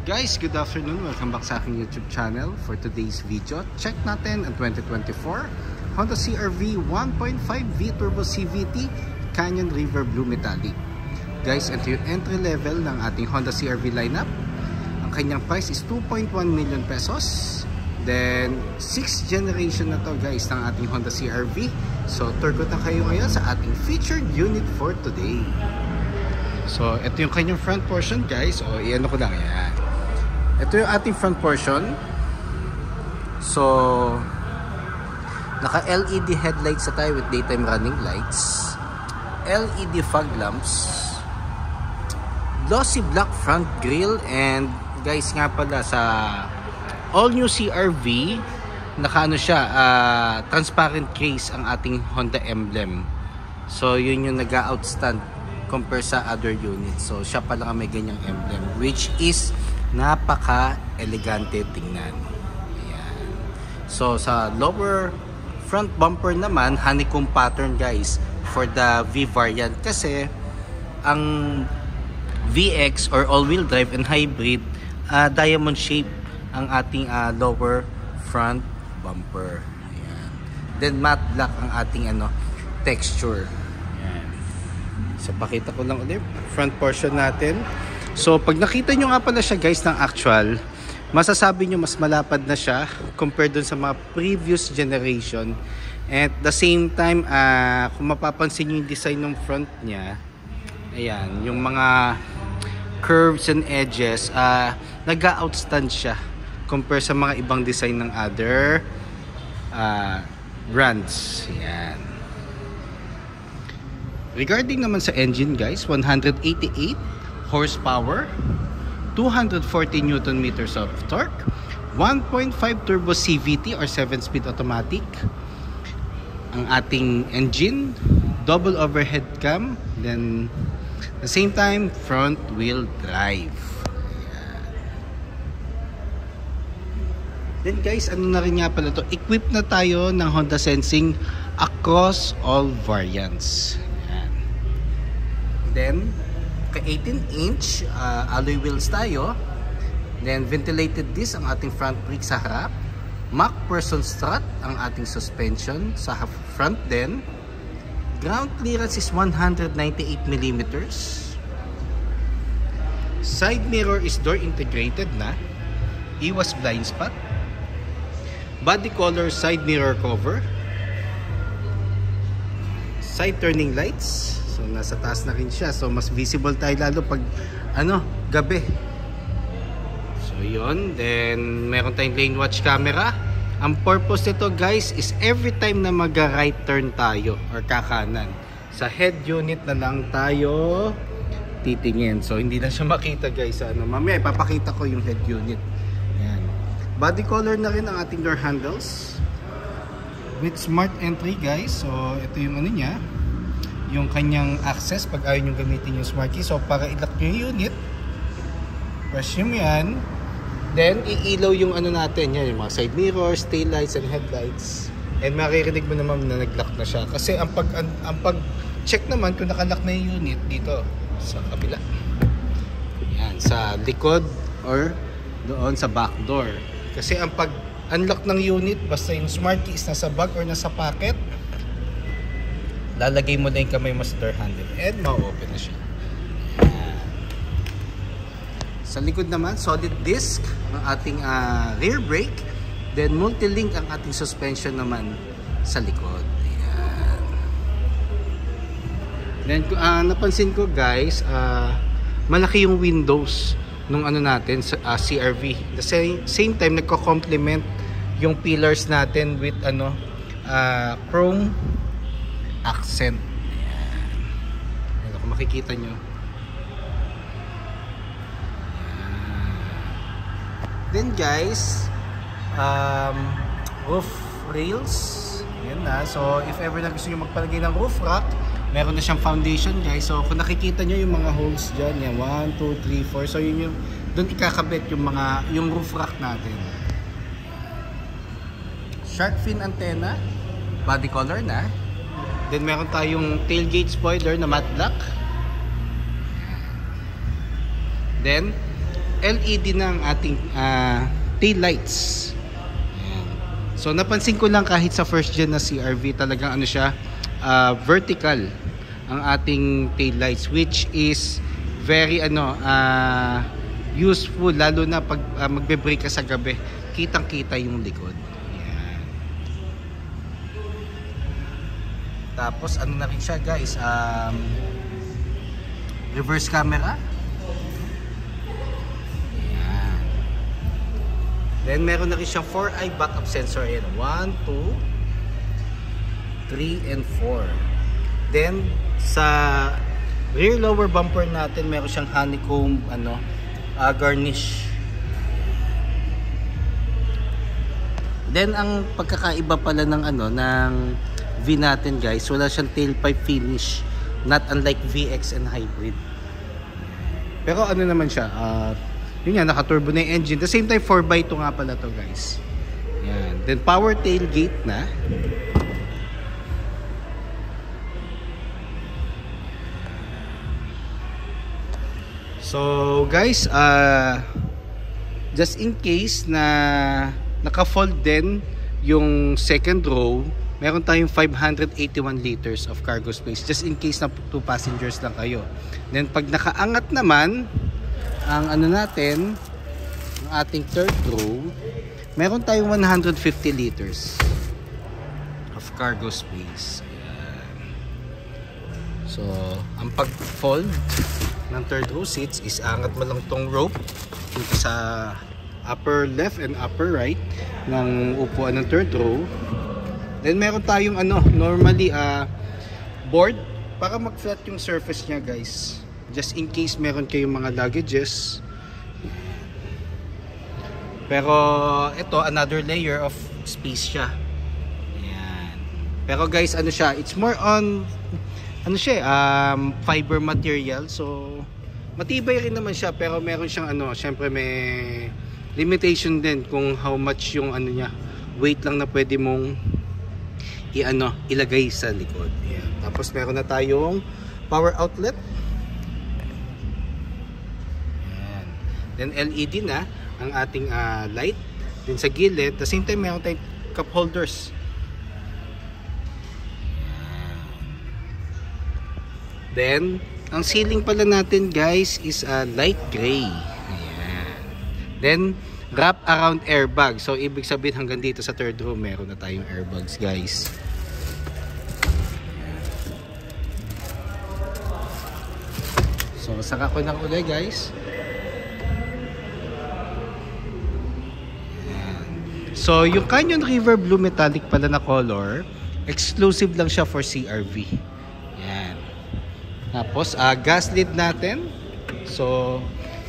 Guys, good afternoon. Welcome back sa aking YouTube channel. For today's video, check natin ang 2024 Honda CR-V 1.5 V-Turbo CVT Canyon River Blue Metallic. Guys, ito yung entry level ng ating Honda CR-V lineup. Ang kanyang price is 2.1 million pesos. Then, 6th generation na to guys ng ating Honda CR-V. So, tour ko na kayo ngayon sa ating featured unit for today. So, ito yung kanyang front portion guys. O, iano ko lang yan. Ito yung ating front portion. So, naka LED headlights na tayo with daytime running lights, LED fog lamps, glossy black front grille, and guys nga pala sa all new CR-V, naka ano siya, transparent case ang ating Honda emblem. So, yun yung nag-outstand compare sa other units. So, siya pala may ganyang emblem, which is napaka-elegante tingnan. Ayan. So, sa lower front bumper naman, honeycomb pattern guys for the V variant. Kasi, ang VX or all-wheel drive and hybrid, diamond shape ang ating lower front bumper. Ayan. Then, matte black ang ating texture. Ayan. So, pakita ko lang ulit. Front portion natin. So, pag nakita nyo nga pala siya guys ng actual, masasabi nyo mas malapad na siya compared dun sa mga previous generation. At the same time, kung mapapansin nyo yung design ng front niya, ayan, yung mga curves and edges, nag-outstand siya compare sa mga ibang design ng other brands. Ayan. Regarding naman sa engine guys, 188 horsepower, 240 Newton meters of torque, 1.5 turbo CVT or 7-speed automatic ang ating engine, double overhead cam, then the same time front wheel drive. Ayan. Then guys, ano na rin nga pala to, equipped na tayo ng Honda Sensing across all variants. Ayan. Then 18-inch alloy wheels tayo. Then ventilated disc ang ating front brake sa harap. Mac person strut ang ating suspension sa front din. Ground clearance is 198mm. Side mirror is door integrated na. Iwas blind spot. Body color side mirror cover. Side turning lights. So, nasa taas na rin siya. So, mas visible tayo lalo pag, gabi. So, yun. Then, meron tayong lane watch camera. Ang purpose nito, guys, is every time na mag-right turn tayo or kakanan, sa head unit na lang tayo titingin. So, hindi na siya makita, guys. Mamaya, ipapakita ko yung head unit. Ayan. Body color na rin ang ating door handles. With smart entry, guys. So, ito yung niya. Yung kanyang access pag ayaw nyo gamitin yung smart key. So, para i-lock nyo yung unit, press nyo yan. Then, iilaw yung natin. Yan, yung mga side mirrors, tail lights, and headlights. And maririnig mo naman na nag-lock na siya. Kasi ang pag-check naman kung naka-lock na yung unit dito sa kabila. Yan, sa likod or doon sa back door. Kasi ang pag-unlock ng unit, basta yung smart key is nasa bag or nasa pocket, lalagay mo na yung kamay mo sa door handle and ma-open na siya. Sa likod naman, solid disc ang ating rear brake. Then multi-link ang ating suspension naman sa likod. Ayan. Then napansin ko guys, malaki yung windows nung natin sa CR-V. The same time nagko-complement yung pillars natin with chrome accent. Ayan. Kung makikita nyo. Ayan. Then guys, roof rails. Ayan na. So if ever na gusto nyo magpalagay ng roof rack, meron na siyang foundation guys. So kung nakikita nyo yung mga holes dyan, yan, 1, 2, 3, 4. So yun yung, doon ikakabit yung roof rack natin. Shark fin antenna, body color na. Then meron tayong tailgate spoiler na matte black. Then LED ng ating tail lights. Ayan. So napansin ko lang kahit sa first gen na CR-V talagang ano siya, vertical ang ating tail lights, which is very useful lalo na pag magbe-brake ka sa gabi, kitang-kita yung likod. Ayan. Tapos ano na rin siya guys, reverse camera. Ayan. Then meron na rin siyang 4-eye backup sensor. Ayan, 1, 2, 3 and 4. Then sa rear lower bumper natin meron siyang honeycomb garnish. Then ang pagkakaiba pala ng ng V natin guys, wala siyang tailpipe finish, not unlike VX and hybrid. Pero ano naman siya, yun nga, naka-turbo na yung engine. The same time 4x2 nga pala to guys. Yan. Then power tailgate na. So guys, just in case na naka-fold din yung second row, meron tayong 581 liters of cargo space, just in case na 2 passengers lang kayo. Then pag nakaangat naman ang natin, ang ating third row, meron tayong 150 liters of cargo space. Ayan. So ang pag-fold ng third row seats is angat mo lang tong rope dito sa upper left and upper right ng upuan ng third row. Then meron tayong normally board para mag-flat yung surface niya guys, just in case meron kayong mga luggages. Pero ito, another layer of space siya. Ayan. Pero guys, it's more on fiber material. So matibay rin naman siya, pero meron siyang syempre may limitation din kung how much yung niya, weight lang na pwede mong ilagay sa likod. Ayan. Tapos meron na tayong power outlet. Ayan. Then LED na ang ating light. Then sa gilid, the same time meron tayong cup holders. Then, ang ceiling pala natin guys is light gray. Ayan. Then, wrap around airbag. So, ibig sabihin hanggang dito sa third row, meron na tayong airbags guys. So, saka ko ng ulit guys. Ayan. So, yung Canyon River Blue Metallic pala na color, exclusive lang siya for CR-V. Ayan. Tapos, gas lid natin. So,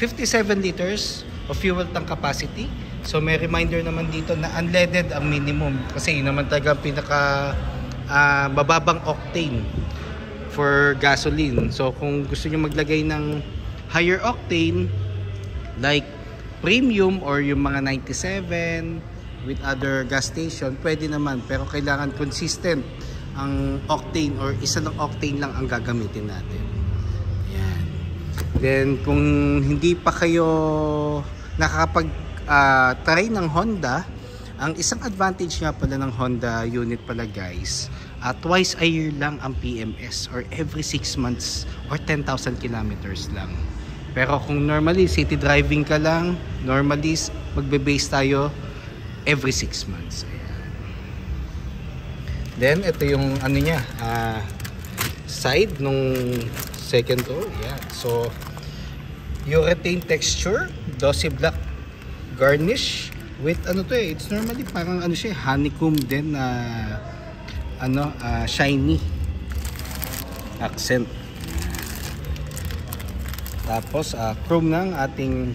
57 liters of fuel tank capacity. So, may reminder naman dito na unleaded ang minimum. Kasi yun naman talaga pinaka bababang octane for gasoline. So, kung gusto nyo maglagay ng higher octane, like premium or yung mga 97 with other gas station, pwede naman. Pero kailangan consistent ang octane or isa lang octane lang ang gagamitin natin. Ayan. Then kung hindi pa kayo nakakapag try ng Honda, ang isang advantage nga pala ng Honda unit pala guys, twice a year lang ang PMS or every 6 months or 10,000 kilometers lang. Pero kung normally city driving ka lang, normally magbe-base tayo every 6 months. Then ito yung niya, side nung second row. Yeah. So urethane texture, glossy black garnish with it's normally parang siya, honeycomb din na shiny accent. Tapos chrome ng ating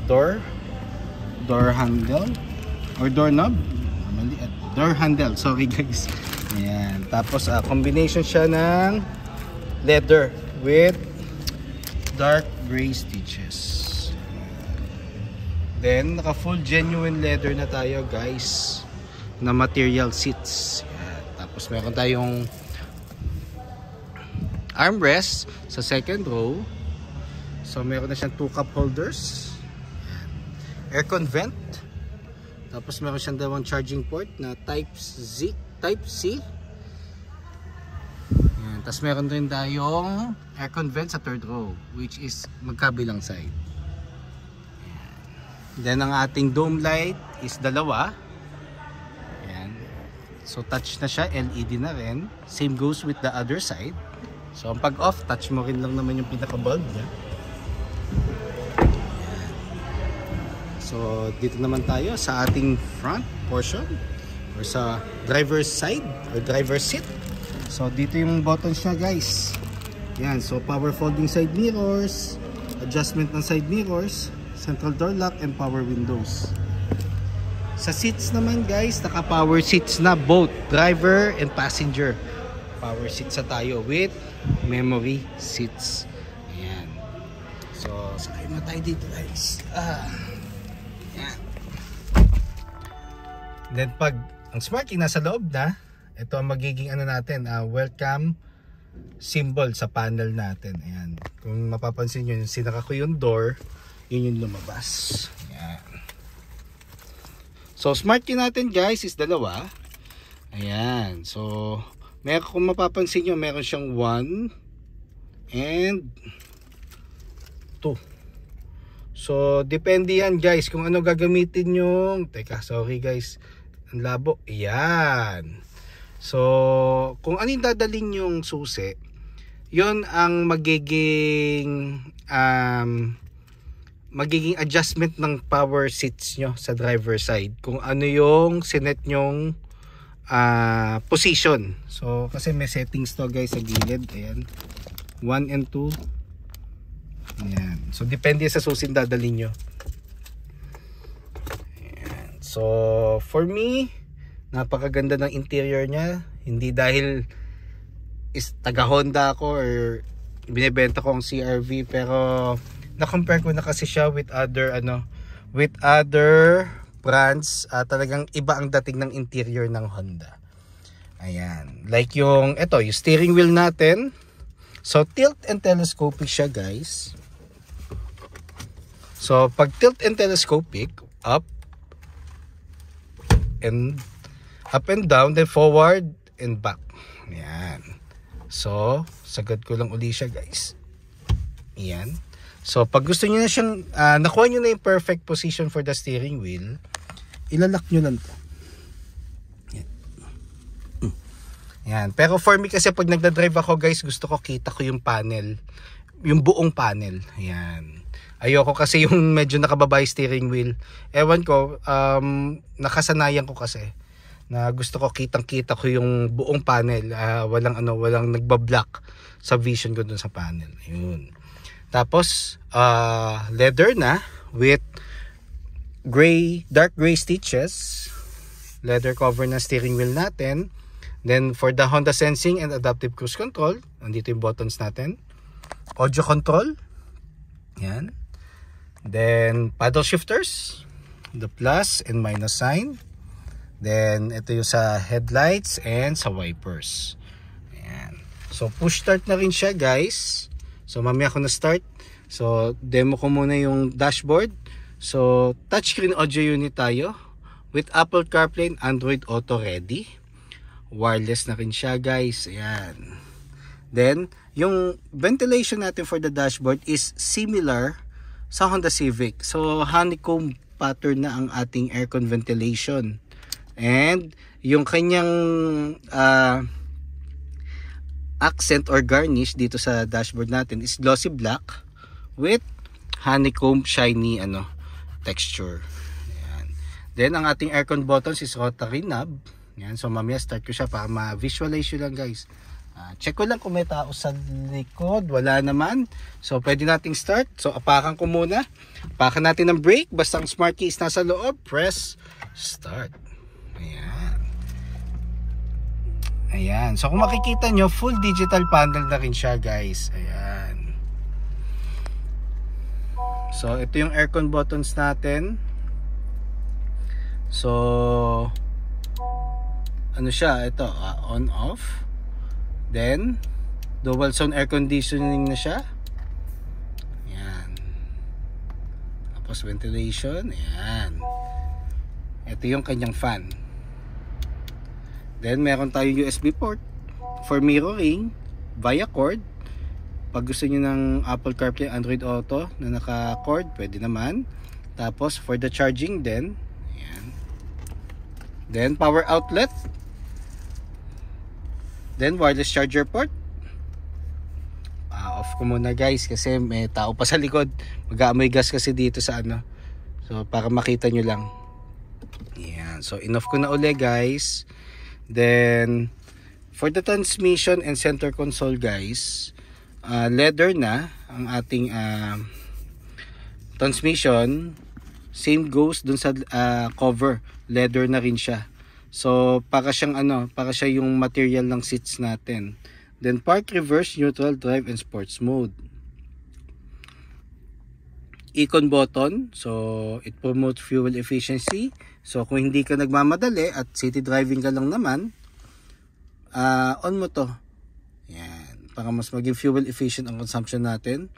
door handle or doorknob. Door handle, sorry guys. Ayan. Tapos combination siya ng leather with dark gray stitches. Then naka full genuine leather na tayo guys, na material seats. Ayan. Tapos meron tayong armrest sa second row. So meron na siyang 2 cup holders. Ayan. Aircon vent. Tapos meron siyang dalawang charging port na Type C. Ayan. Tapos meron din tayong aircon vent sa third row, which is magkabilang side. Ayan. Then ang ating dome light is dalawa. Ayan. So touch na siya, LED na rin. Same goes with the other side. So ang pag off, touch mo rin lang naman yung pinaka bulb niya. So dito naman tayo sa ating front portion or sa driver's side or driver's seat. So dito yung buttons niya guys. Yan, so power folding side mirrors, adjustment ng side mirrors, central door lock, and power windows. Sa seats naman guys, naka power seats na both driver and passenger. Power seats na tayo with memory seats. Ayan. So sakay na tayo dito guys. Ayan. Then pag ang smart key nasa loob na, ito ang magiging ano natin, welcome symbol sa panel natin. Ayan. Kung mapapansin nyo, yung sinaka ko yung door, yun yung lumabas. Ayan. So smart key natin guys is dalawa. Ayan. So meron, kung mapapansin nyo, meron siyang 1 and 2. So depende yan guys kung ano gagamitin yung, teka sorry guys, ang labo. Ayan. So kung ano yung dadalhin yung susi, yun ang magiging adjustment ng power seats nyo sa driver side. Kung ano yung sinet nyong position. So kasi may settings to guys sa gilid. Ayan, 1 and 2. Ayan. So depende sa susin dadalhin nyo. Ayan. So for me, napakaganda ng interior niya. Hindi dahil is taga Honda ako or binebenta ko ang CR-V, pero na-compare ko na kasi siya with other brands. Talagang iba ang dating ng interior ng Honda. Ayan, like yung yung steering wheel natin. So tilt and telescopic siya guys. So pag tilt and telescopic, up and down, then forward and back. Ayan. So sagad ko lang uli siya guys. Ayan. So pag gusto niyo na siyang nakuha niyo na yung perfect position for the steering wheel, ilalak nyo lang to. Yan. Pero for me kasi pag nagdadrive ako guys, gusto ko kita ko yung panel, yung buong panel. Yan. Ayoko kasi yung medyo nakababa yung steering wheel. Ewan ko, nakasanayan ko kasi na gusto ko kitang-kita ko yung buong panel. Walang nagbablock sa vision ko dun sa panel. Yun. Tapos leather na with dark gray stitches, leather cover na steering wheel natin. Then for the Honda Sensing and Adaptive Cruise Control, andito yung buttons natin. Audio control, yan. Then paddle shifters, the plus and minus sign. Then ito yung sa headlights and sa wipers. Ayan. So push start na rin siya guys. So mamaya ako na start. So demo ko muna yung dashboard. So touchscreen audio unit tayo with Apple CarPlay and Android Auto ready. Wireless na rin siya guys. Ayan. Then yung ventilation natin for the dashboard is similar sa Honda Civic. So honeycomb pattern na ang ating aircon ventilation. And yung kanyang accent or garnish dito sa dashboard natin is glossy black with honeycomb shiny texture. Ayan. Then ang ating aircon buttons is rotary knob. Ayan. So mamaya start ko siya para ma-visualize yun lang guys. Check ko lang kung may tao sa likod. Wala naman. So pwede nating start. So apakan ko muna. Apakan natin ng brake. Basta ang smart key is nasa loob. Press start. Ayan. Ayan. So kung makikita nyo, full digital panel na rin siya guys. Ayan. So ito yung aircon buttons natin. So ano siya? Ito on off. Then dual zone air conditioning na siya. Ayan. Tapos ventilation, ayan. Ito yung kanyang fan. Then meron tayong USB port for mirroring via cord. Pag gusto niyo ng Apple CarPlay, Android Auto na naka-cord, pwede naman. Tapos for the charging din, ayan. Then power outlet. Then wireless charger port. Off ko muna guys kasi may tao pa sa likod. Mag-aamoy gas kasi dito sa ano. So para makita nyo lang. Ayan. So in-off ko na uli guys. Then for the transmission and center console guys, leather na ang ating transmission. Same goes dun sa cover, leather na rin siya. So para siyang para siya yung material ng seats natin. Then park, reverse, neutral, drive, and sports mode. Icon button, so it promotes fuel efficiency. So kung hindi ka nagmamadali at city driving ka lang naman, on mo to. Yan, para mas maging fuel efficient ang consumption natin.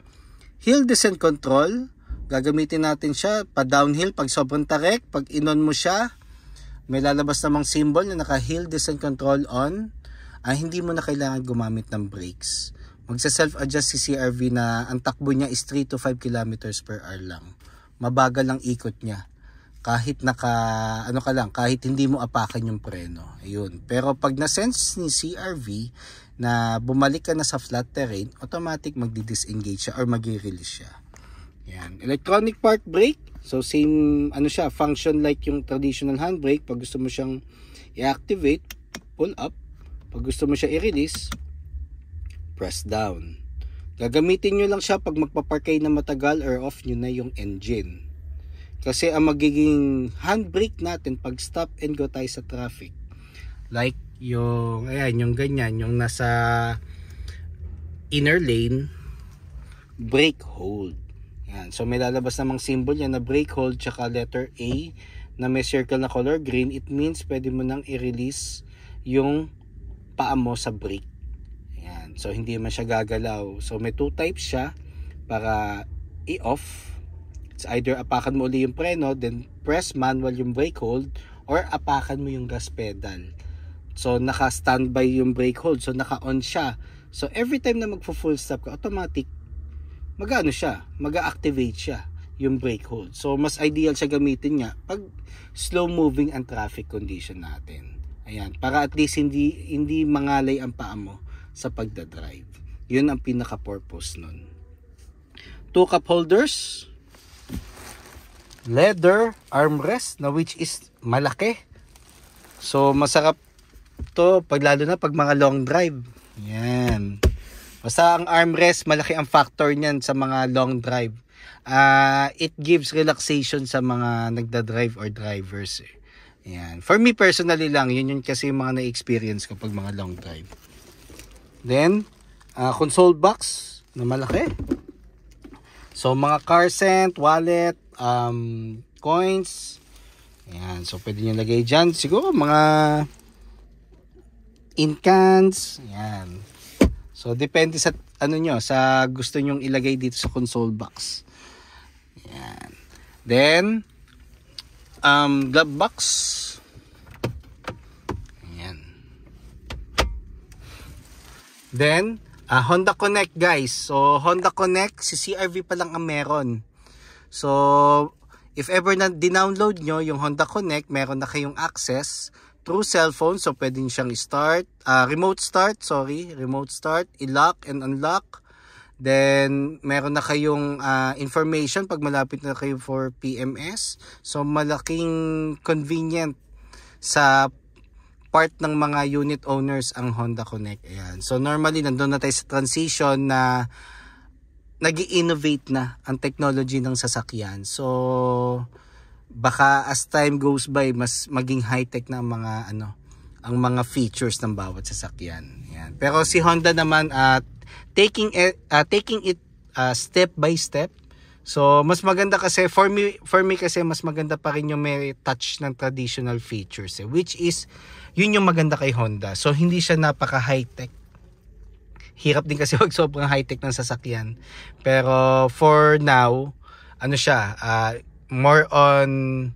Hill descent control, gagamitin natin siya pa downhill pag sobrang tarik. Pag inon mo siya, may lalabas namang symbol na naka hill descent control on. Hindi mo na kailangan gumamit ng brakes. Magsa-self-adjust si CR-V na ang takbo niya is 3 to 5 kilometers per hour lang. Mabagal ang ikot niya. Kahit kahit hindi mo apakan yung preno. Ayun. Pero pag na-sense ni CR-V na bumalik ka na sa flat terrain, automatic magdi-disengage siya or mag-release siya. Yan. Electronic park brake. So same siya, function like yung traditional handbrake. Pag gusto mo siyang i-activate, pull up. Pag gusto mo siya i-release, press down. Gagamitin nyo lang siya pag magpapark kayo na matagal or off nyo na yung engine. Kasi ang magiging handbrake natin pag stop and go tayo sa traffic, like yung yung ganyan, yung nasa inner lane, brake hold. Yan. So may lalabas namang symbol yan na brake hold tsaka letter A na may circle na color green. It means pwede mo nang i-release yung paa mo sa brake. Ayan. So hindi man siya gagalaw. So may two types siya para i-off. It's either apakan mo uli yung preno, then press manual yung brake hold, or apakan mo yung gas pedal. So naka-standby yung brake hold. So naka-on siya. So every time na magfo-full stop ka, automatic mag-activate siya yung brake hold. So mas ideal siya gamitin niya pag slow moving ang traffic condition natin. Ayan, para at least hindi mangalay ang paa mo sa pagdadrive. Yun ang pinaka-purpose nun. 2 cup holders, leather armrest na which is malaki. So masarap to lalo na pag mga long drive. Yan. Basta ang armrest, malaki ang factor niyan sa mga long drive. It gives relaxation sa mga nagdadrive or drivers. Yan. For me personally lang, yun kasi yung mga na-experience ko pag mga long drive. Then, console box na malaki. So, mga car scent, wallet, coins. Yan. So, pwede nyo lagay dyan. Siguro, mga ink cans. Yan. So, depende sa sa gusto nyong ilagay dito sa console box. Yan. Then, glove box. Ayan. Then, Honda Connect guys. So, Honda Connect, si CR-V pa lang ang meron. So, if ever na dinownload nyo yung Honda Connect, meron na kayong access through cellphone. So, pwede nyo siyang remote start, i-lock and unlock. Then, meron na kayong information pag malapit na kayo for PMS. So, malaking convenient sa part ng mga unit owners ang Honda Connect. Ayan. So, normally, nandun na tayo sa transition na nag-i-innovate na ang technology ng sasakyan. So, baka as time goes by, mas maging high-tech na ang mga features ng bawat sasakyan. Ayan. Pero si Honda naman taking it step by step. So mas maganda kasi for me kasi mas maganda pa rin yung may touch ng traditional features which is yun yung maganda kay Honda. So hindi siya napaka high-tech. Hirap din kasi wag sobrang high-tech ng sasakyan. Pero for now, ano siya, more on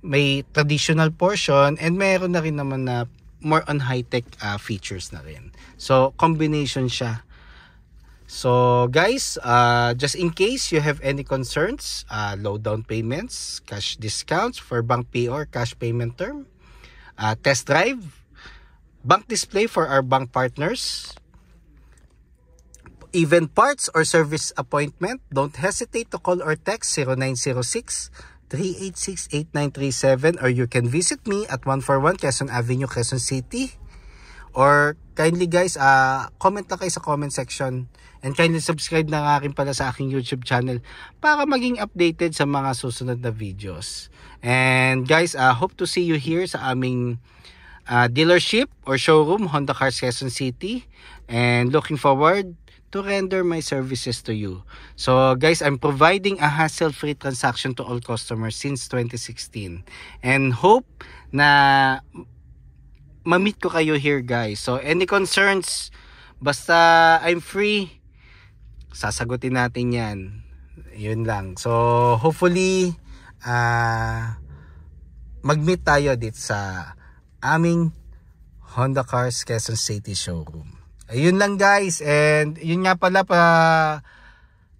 may traditional portion, and meron na rin naman na more on high-tech features na rin. So combination siya. So guys, just in case you have any concerns, low down payments, cash discounts for bank pay or cash payment term, test drive, bank display for our bank partners, even parts or service appointment, don't hesitate to call or text 0906-386-8937, or you can visit me at 141 Quezon Avenue, Quezon City. Or kindly guys, comment lang kayo sa comment section, and kindly subscribe na nga rin pala sa aking YouTube channel para maging updated sa mga susunod na videos. And guys, hope to see you here sa aming dealership or showroom, Honda Cars Quezon City, and looking forward to render my services to you. So guys, I'm providing a hassle-free transaction to all customers since 2016, and hope na ma-meet ko kayo here guys. So any concerns, basta I'm free, sasagutin natin yan. Yun lang. So hopefully mag-meet tayo dito sa aming Honda Cars Quezon City showroom. Ayun lang guys, and yun nga pala,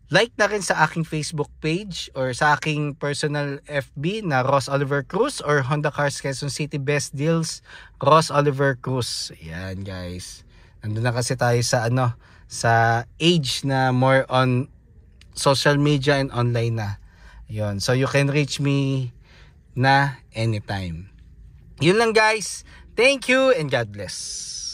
like na rin sa aking Facebook page or sa aking personal FB na Ross Oliver Cruz, or Honda Cars Quezon City Best Deals Ross Oliver Cruz. Yan guys, nandun na kasi tayo sa sa age na more on social media and online na. Yun, so you can reach me na anytime. Yun lang guys, thank you and God bless.